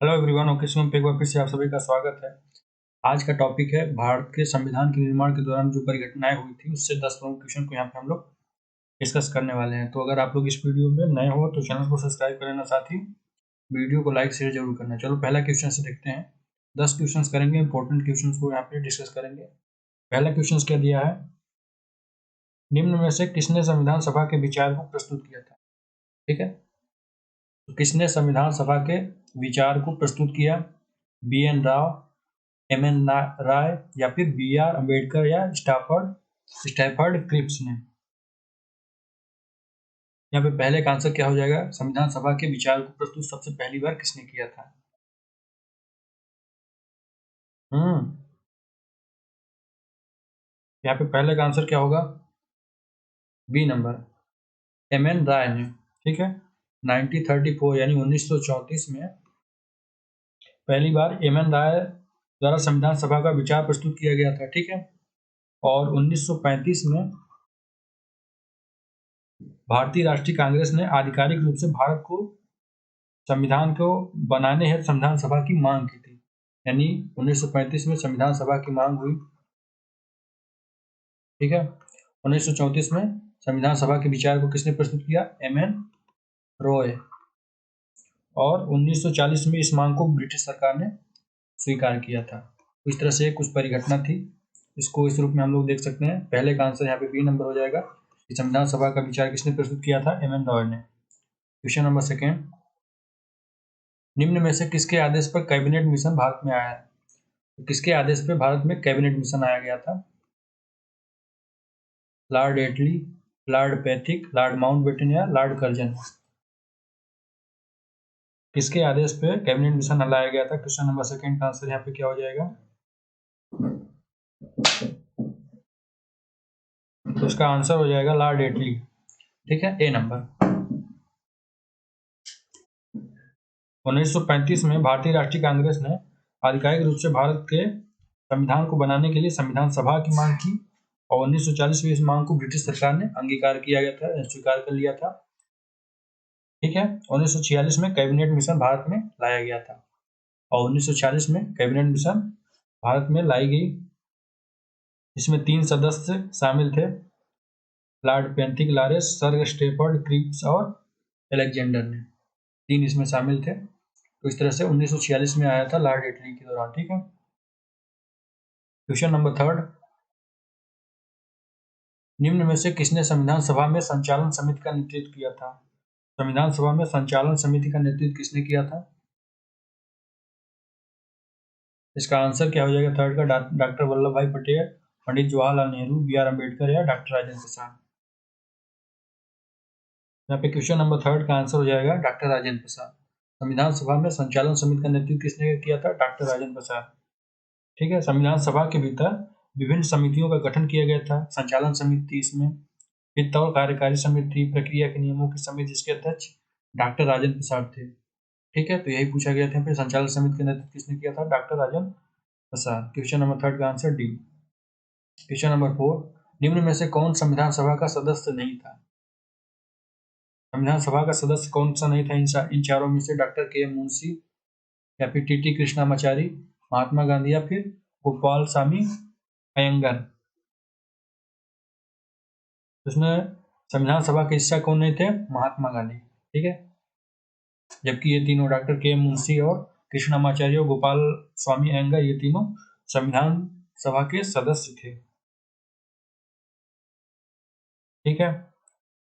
Hello everyone, okay सुन पे एक बार फिर से आप सभी का स्वागत है। आज का टॉपिक है भारत के संविधान के निर्माण के दौरान जो परिघटनाएं हुई थी उससे 10 प्रमुख क्वेश्चन को यहाँ पे हम लोग डिस्कस करने वाले हैं। तो अगर आप लोग इस वीडियो में नए हो तो चैनल को सब्सक्राइब कर लेना, साथ ही वीडियो को लाइक शेयर जरूर करना। चलो पहला क्वेश्चन से देखते हैं। 10 क्वेश्चन करेंगे, इंपॉर्टेंट क्वेश्चन को यहाँ पे डिस्कस करेंगे। पहला क्वेश्चन क्या दिया है, निम्न में से किसने संविधान सभा के विचार को प्रस्तुत किया था। ठीक है, तो किसने संविधान सभा के विचार को प्रस्तुत किया, BN राव, MN राय या फिर BR अम्बेडकर या स्टैफर्ड क्रिप्स ने। यहाँ पे पहले का आंसर क्या हो जाएगा, संविधान सभा के विचार को प्रस्तुत सबसे पहली बार किसने किया था। यहाँ पे पहले का आंसर क्या होगा, बी नंबर, MN राय ने। ठीक है, 1934 यानी 1934 में पहली बार MN राय द्वारा संविधान सभा का विचार प्रस्तुत किया गया था। ठीक है, और 1935 में भारतीय राष्ट्रीय कांग्रेस ने आधिकारिक रूप से भारत को संविधान को बनाने हेतु संविधान सभा की मांग की थी। यानी 1935 में संविधान सभा की मांग हुई। ठीक है, 1934 में संविधान सभा के विचार को किसने प्रस्तुत किया, MN रॉय। और 1940 में इस मांग को ब्रिटिश सरकार ने स्वीकार किया था। इस तरह से कुछ परिघटना थी, इसको इस रूप में हम लोग देख सकते हैं। पहले का आंसर यहाँ पे बी नंबर हो जाएगा कि संविधान सभा का विचार किसने प्रस्तुत किया था, MN रॉय ने। क्वेश्चन नंबर सेकेंड, निम्न में से किसके आदेश पर कैबिनेट मिशन भारत में आया है। तो किसके आदेश पर भारत में कैबिनेट मिशन आया गया था, लॉर्ड एटली, लॉर्ड पैथिक, लॉर्ड माउंटबेटन या लॉर्ड कर्जन। किसके आदेश पे कैबिनेट मिशन लाया गया था। क्वेश्चन नंबर सेकेंड का आंसर यहाँ पे क्या हो जाएगा, तो इसका आंसर हो जाएगा लॉर्ड एटली। ठीक है, ए नंबर। 1935 में भारतीय राष्ट्रीय कांग्रेस ने आधिकारिक रूप से भारत के संविधान को बनाने के लिए संविधान सभा की मांग की, और 1940 में इस मांग को ब्रिटिश सरकार ने अंगीकार किया गया था, स्वीकार कर लिया था। ठीक है, 1946 में कैबिनेट मिशन भारत में लाया गया था, और 1940 में कैबिनेट मिशन भारत में लाई गई। इसमें 3 सदस्य शामिल थे, Lord Pethick Lawrence, sir Stafford Cripps और अलेक्जेंडर ने। 3 इसमें शामिल थे। तो इस तरह से 1946 में आया था लॉर्ड एटली के दौरान। ठीक है, क्वेश्चन नंबर थर्ड, निम्न में से किसने संविधान सभा में संचालन समिति का नेतृत्व किया था। संविधान सभा में संचालन समिति का नेतृत्व किसने किया था। इसका आंसर क्या हो जाएगा थर्ड का, डॉक्टर वल्लभ भाई पटेल, पंडित जवाहरलाल नेहरू, BR अम्बेडकर या डॉक्टर राजेंद्र प्रसाद। यहाँ पे क्वेश्चन नंबर थर्ड का आंसर हो जाएगा डॉक्टर राजेंद्र प्रसाद। संविधान सभा में संचालन समिति का नेतृत्व किसने किया था, डॉक्टर राजेंद्र प्रसाद। ठीक है, संविधान सभा के भीतर विभिन्न समितियों का गठन किया गया था। संचालन समिति, इसमें वित्त और कार्यकारी समिति, प्रक्रिया के नियमों की समिति, जिसके अध्यक्ष डॉक्टर राजेंद्र प्रसाद थे। ठीक है, तो यही पूछा गया था, फिर संचालन समिति का नेतृत्व किसने किया था, doctor Rajendra Prasad. Question number third का answer D. Question number four, निम्न में से कौन संविधान सभा का सदस्य नहीं था। संविधान सभा का सदस्य कौन सा नहीं था इन चारों में से, डॉक्टर KM मुंशी या फिर TT कृष्णामाचारी, महात्मा गांधी या फिर गोपाल स्वामी अयंगर। उसमें संविधान सभा के हिस्सा कौन नहीं थे, महात्मा गांधी। ठीक है, जबकि ये तीनों डॉक्टर KM मुंशी और कृष्णामाचार्य और गोपाल स्वामी अयंगर, ये तीनों संविधान सभा के सदस्य थे। ठीक है,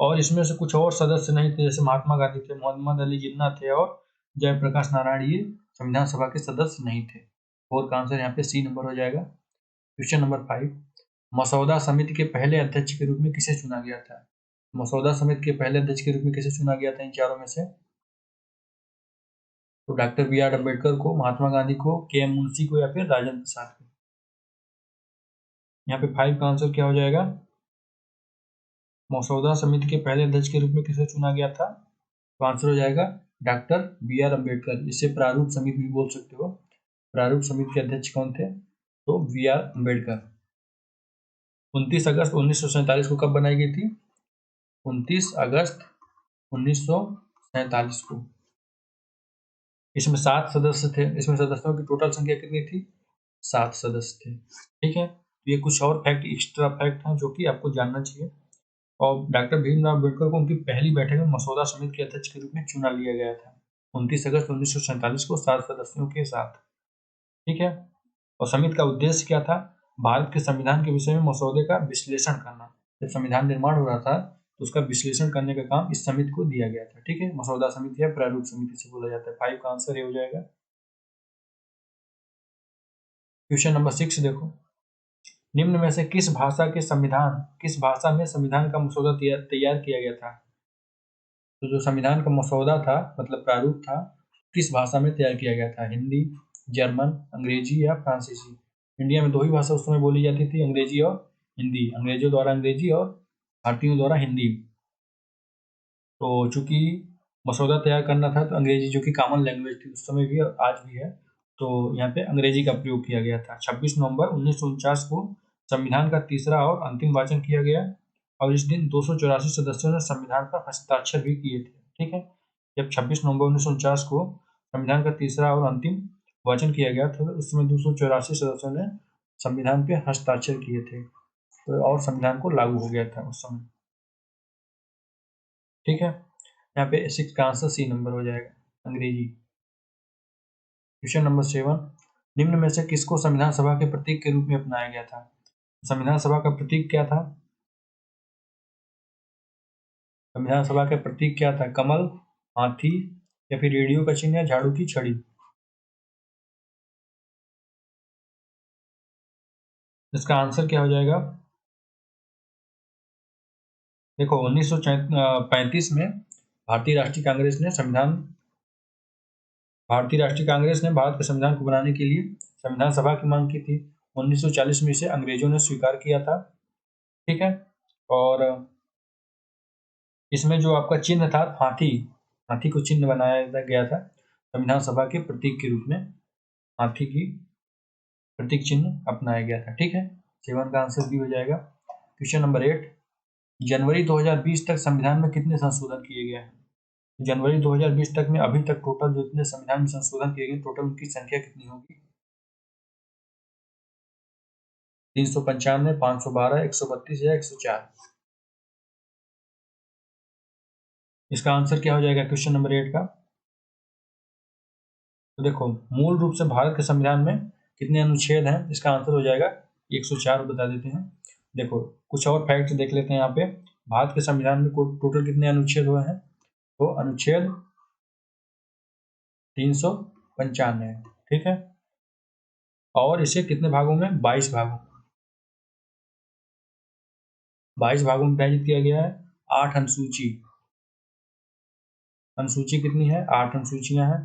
और इसमें से कुछ और सदस्य नहीं थे, जैसे महात्मा गांधी थे, मोहम्मद अली जिन्ना थे और जयप्रकाश नारायण, ये संविधान सभा के सदस्य नहीं थे। फोर का आंसर यहाँ पे सी नंबर हो जाएगा। क्वेश्चन नंबर 5, मसौदा समिति के पहले अध्यक्ष के रूप में किसे चुना गया था। मसौदा समिति के पहले अध्यक्ष के रूप में किसे चुना गया था इन चारों में से, तो डॉक्टर BR अम्बेडकर को, महात्मा गांधी को, KM मुंशी को या फिर राजेंद्र प्रसाद को। यहाँ पे 5 का आंसर क्या हो जाएगा, मसौदा समिति के पहले अध्यक्ष के रूप में किसे चुना गया था, तो आंसर हो जाएगा डॉक्टर BR अम्बेडकर। इसे प्रारूप समिति भी बोल सकते हो। प्रारूप समिति के अध्यक्ष कौन थे, तो BR अम्बेडकर। 29 अगस्त 1947 को कब बनाई गई थी, 29 अगस्त 1947 को। इसमें 7 सदस्य थे। इसमें सदस्यों की टोटल संख्या कितनी थी? 7 सदस्य थे। ठीक है, ये कुछ और फैक्ट, एक्स्ट्रा फैक्ट हैं जो कि आपको जानना चाहिए। और डॉक्टर भीमराव अम्बेडकर को उनकी पहली बैठक में मसौदा समिति के अध्यक्ष के रूप में चुना लिया गया था 29 अगस्त 1947 को 7 सदस्यों के साथ। ठीक है, और समिति का उद्देश्य क्या था? भारत के संविधान के विषय में मसौदे का विश्लेषण करना। जब संविधान निर्माण हो रहा था तो उसका विश्लेषण करने का काम इस समिति को दिया गया था। ठीक है, मसौदा समिति या प्रारूप समिति से बोला जाता है। 5 का आंसर ये हो जाएगा। क्वेश्चन नंबर 6 देखो, निम्न में से किस भाषा में संविधान का मसौदा तैयार किया गया था? तो जो संविधान का मसौदा था, मतलब प्रारूप था, किस भाषा में तैयार किया गया था? हिंदी, जर्मन, अंग्रेजी या फ्रांसीसी? इंडिया में 2 ही भाषा उस समय बोली जाती थी, अंग्रेजी और हिंदी। अंग्रेजों द्वारा अंग्रेजी और भारतीयों द्वारा हिंदी। तो चूंकि मसौदा तैयार करना था तो अंग्रेजी, जो कि कॉमन लैंग्वेज थी उस समय भी और आज भी है, तो यहाँ पे अंग्रेजी का प्रयोग किया गया था। 26 नवंबर 1949 को संविधान का तीसरा और अंतिम वाचन किया गया और इस दिन 284 सदस्यों ने संविधान पर हस्ताक्षर भी किए थे। ठीक है, जब 26 नवंबर 1949 को संविधान का तीसरा और अंतिम वाचन किया गया था तो उस समय 284 सदस्यों ने संविधान पे हस्ताक्षर किए थे, तो और संविधान को लागू हो गया था उस समय। ठीक है, यहाँ पे 6 का आंसर सी नंबर हो जाएगा, अंग्रेजी। क्वेश्चन नंबर 7, निम्न में से किसको संविधान सभा के प्रतीक के रूप में अपनाया गया था? संविधान सभा का प्रतीक क्या था? संविधान सभा का प्रतीक क्या था? कमल, हाथी या फिर रेडियो का चिन्ह या झाड़ू की छड़ी? इसका आंसर क्या हो जाएगा? देखो 1935 में भारतीय राष्ट्रीय कांग्रेस ने भारत के संविधान को बनाने के लिए संविधान सभा की मांग की थी। 1940 में इसे अंग्रेजों ने स्वीकार किया था। ठीक है, और इसमें जो आपका चिन्ह था हाथी को चिन्ह बनाया गया था संविधान सभा के प्रतीक के रूप में, हाथी की प्रतीक चिन्ह अपनाया गया था। ठीक है, 7 का आंसर बी हो जाएगा। क्वेश्चन नंबर 8, जनवरी 2020 तक संविधान में कितने संशोधन किए गए हैं? जनवरी 2020 तक में अभी तक टोटल जितने संविधान में संशोधन किए गए टोटल उनकी संख्या कितनी होगी? 395, 512, 132 या 104? इसका आंसर क्या हो जाएगा क्वेश्चन नंबर 8 का? तो देखो, मूल रूप से भारत के संविधान में कितने अनुच्छेद हैं? इसका आंसर हो जाएगा 104, बता देते हैं। देखो, कुछ और फैक्ट देख लेते हैं यहाँ पे। भारत के संविधान में टोटल कितने अनुच्छेद हुए हैं? तो अनुच्छेद 395। ठीक है, और इसे कितने भागों में? 22 भागों 22 भागों में विभाजित किया गया है। 8 अनुसूची कितनी है? 8 अनुसूचियां हैं।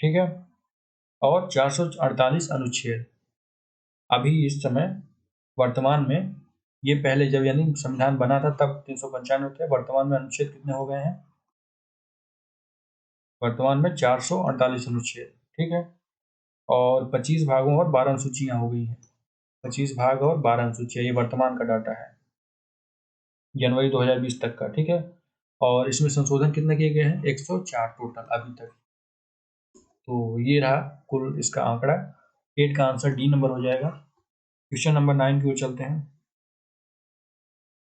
ठीक है, और 448 अनुच्छेद। अभी इस समय वर्तमान में, ये पहले जब यानी संविधान बना था तब 395 थे, वर्तमान में अनुच्छेद कितने हो गए हैं? वर्तमान में 448 अनुच्छेद। ठीक है, और 25 भागों और 12 अनुसूचियां हो गई हैं। 25 भाग और 12 अनुसूचियां, ये वर्तमान का डाटा है जनवरी 2020 तक का। ठीक है, और इसमें संशोधन कितने किए गए हैं? 104 टोटल अभी तक। तो ये रहा कुल इसका आंकड़ा। 8 का आंसर डी नंबर हो जाएगा। क्वेश्चन नंबर 9 की ओर चलते हैं।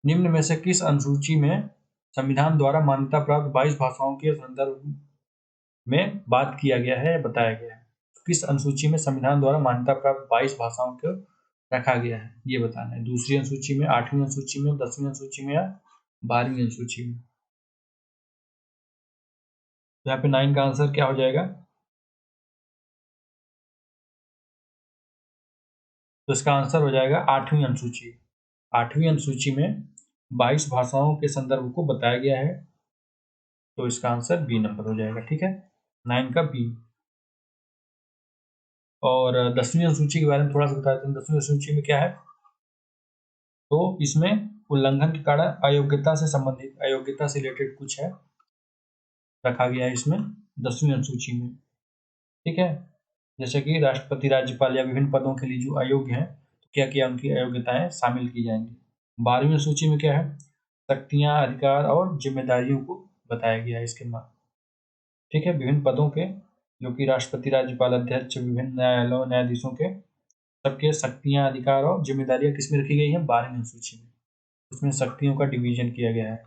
निम्न में से किस अनुसूची में संविधान द्वारा मान्यता प्राप्त 22 भाषाओं के संदर्भ में बात किया गया है, बताया गया है? किस अनुसूची में संविधान द्वारा मान्यता प्राप्त 22 भाषाओं को रखा गया है, ये बताना है। दूसरी अनुसूची में, 8वीं अनुसूची में, 10वीं अनुसूची में या 12वीं अनुसूची में? तो यहाँ पे 9 का आंसर क्या हो जाएगा? तो इसका आंसर हो जाएगा 8वीं अनुसूची। 8वीं अनुसूची में 22 भाषाओं के संदर्भ को बताया गया है, तो इसका आंसर बी नंबर हो जाएगा। ठीक है, 9 का बी। और 10वीं अनुसूची के बारे में थोड़ा सा बता देते हैं। 10वीं अनुसूची में क्या है? तो इसमें उल्लंघन के कारण अयोग्यता से रिलेटेड कुछ है, रखा गया है इसमें 10वीं अनुसूची में। ठीक है, जैसे कि राष्ट्रपति, राज्यपाल या विभिन्न पदों के लिए जो अयोग्य हैं, तो क्या क्या उनकी अयोग्यताएं शामिल की जाएंगी। 12वीं अनुसूची में क्या है? शक्तियां, अधिकार और जिम्मेदारियों को बताया गया है इसके बाद। ठीक है, विभिन्न पदों के जो कि राष्ट्रपति, राज्यपाल, अध्यक्ष, विभिन्न न्यायालयों, न्यायाधीशों के सबके शक्तियां, अधिकार और जिम्मेदारियां किसमें रखी गई हैं? 12वीं अनुसूची में। उसमें शक्तियों का डिवीजन किया गया है,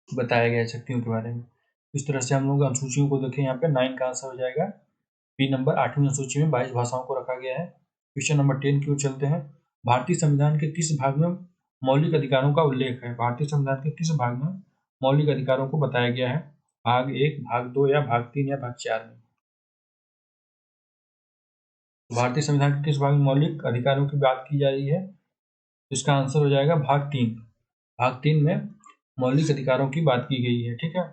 बताया गया है शक्तियों के बारे में। इस तरह से हम लोग अनुसूचियों को देखें, यहाँ पे 9 का आंसर हो जाएगा बी नंबर। 8वीं अनुसूची में 22 भाषाओं को रखा गया है। क्वेश्चन नंबर 10 की ओर चलते हैं। भारतीय संविधान के किस भाग में मौलिक अधिकारों का उल्लेख है? भारतीय संविधान के किस भाग में मौलिक अधिकारों को बताया गया है? भाग 1, भाग 2 या भाग 3 या भाग 4 में? भारतीय संविधान के किस भाग में मौलिक अधिकारों की बात की जा रही है? इसका आंसर हो जाएगा भाग 3। भाग 3 में मौलिक अधिकारों की बात की गई है, ठीक है,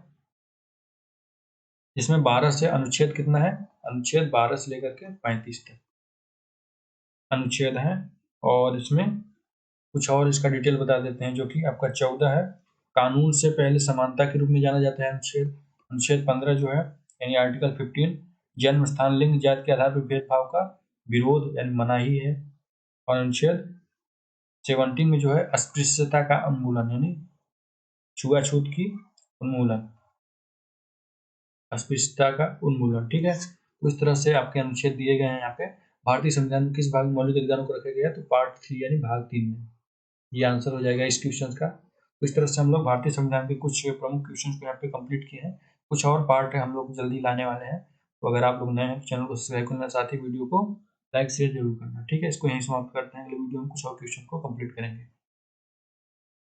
जिसमें 12 से अनुच्छेद कितना है? अनुच्छेद 12 से लेकर के 35 तक अनुच्छेद है। और इसमें कुछ और इसका डिटेल बता देते हैं, जो कि आपका 14 है, कानून से पहले समानता के रूप में जाना जाता है अनुच्छेद। अनुच्छेद 15 जो है यानी आर्टिकल 15, जन्म स्थान लिंग जाति के आधार पर भेदभाव का विरोध यानी मनाही है। और अनुच्छेद 17 में जो है अस्पृश्यता का उन्मूलन यानी छुआछूत की उन्मूलन, अस्पृश्यता का उन्मूलन, ठीक है। तो इस तरह से आपके अनुच्छेद दिए गए हैं यहाँ पे। भारतीय संविधान में किस भाग में मौलिक अधिकारों को रखा गया है? तो पार्ट 3 यानी भाग 3 में। ये आंसर हो जाएगा इस क्वेश्चन का। तो इस तरह से हम लोग भारतीय संविधान के कुछ प्रमुख क्वेश्चन को यहाँ पे कंप्लीट किए हैं। कुछ और पार्ट है हम लोग जल्दी लाने वाले हैं। तो अगर आप लोग नए हैं चैनल को सब्सक्राइब करना, साथ ही वीडियो को लाइक शेयर जरूर करना, ठीक है। इसको यहीं समाप्त करते हैं। अगले वीडियो में कुछ और क्वेश्चन को कंप्लीट करेंगे।